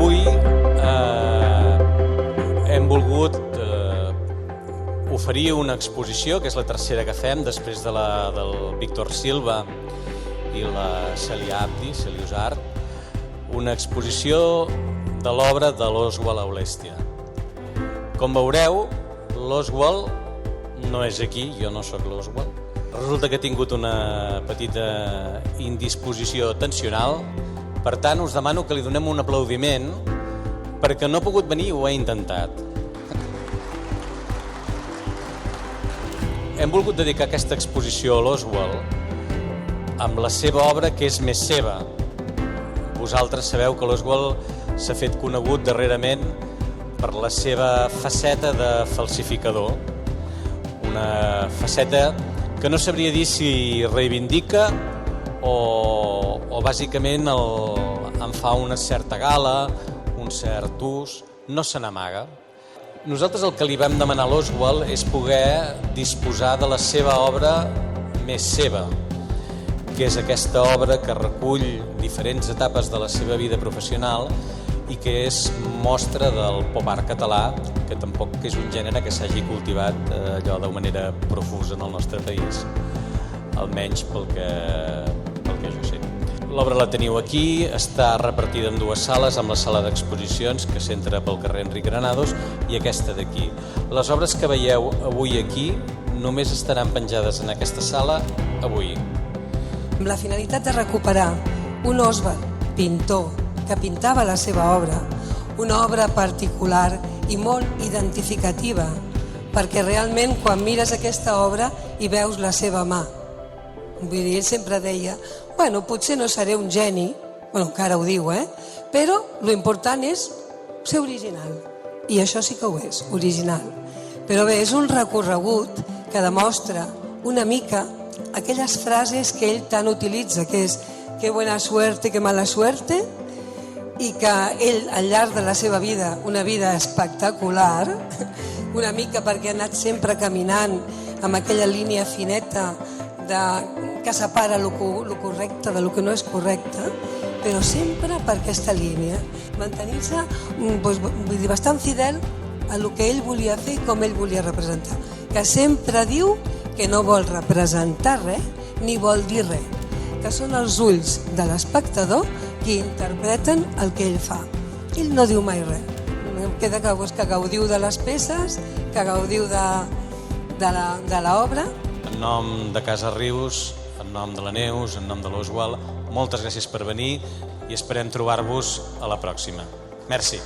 Avui hem volgut oferir una exposició, que és la tercera que fem, després de la del Víctor Silva i la Cèlia Abdi, Celius Art, una exposició de l'obra de l'Oswald Aulèstia. Com veureu, l'Oswald no és aquí, jo no sóc l'Oswald. Resulta que he tingut una petita indisposició tensional, per tant us demano que li donem un aplaudiment perquè no ha pogut venir i ho ha intentat. Hem volgut dedicar aquesta exposició a l'Oswald amb la seva obra, que és més seva. Vosaltres sabeu que l'Oswald s'ha fet conegut darrerament per la seva faceta de falsificador, una faceta que no sabria dir si reivindica o bàsicament en fa una certa gala, un cert ús, no se n'amaga. Nosaltres el que li vam demanar a l'Oswald és poder disposar de la seva obra més seva, que és aquesta obra que recull diferents etapes de la seva vida professional i que és mostra del pop art català, que tampoc és un gènere que s'hagi cultivat allò de manera profusa en el nostre país, almenys pel que jo sé. L'obra la teniu aquí, està repartida en dues sales, amb la sala d'exposicions que s'entra pel carrer Enric Granados i aquesta d'aquí. Les obres que veieu avui aquí només estaran penjades en aquesta sala avui. Amb la finalitat de recuperar un Oswald, pintor, que pintava la seva obra, una obra particular i molt identificativa, perquè realment quan mires aquesta obra hi veus la seva mà. Vull dir, ell sempre deia, bueno, potser no seré un geni, bueno, encara ho diu, però l'important és ser original. I això sí que ho és, original. Però bé, és un recorregut que demostra una mica aquelles frases que ell tant utilitza, que és que buena suerte, que mala suerte, i que ell, al llarg de la seva vida, una vida espectacular, una mica perquè ha anat sempre caminant amb aquella línia fineta que separa el correcte del que no és correcte, però sempre per aquesta línia, mantenir-se bastant fidel a el que ell volia fer i com ell volia representar, que sempre diu que no vol representar res ni vol dir res, que són els ulls de l'espectador qui interpreten el que ell fa. Ell no diu mai res. Queda que gaudiu de les peces, que gaudiu de l'obra. En nom de Casa Rius, en nom de la Neus, en nom de l'Oswald, moltes gràcies per venir i esperem trobar-vos a la pròxima. Merci.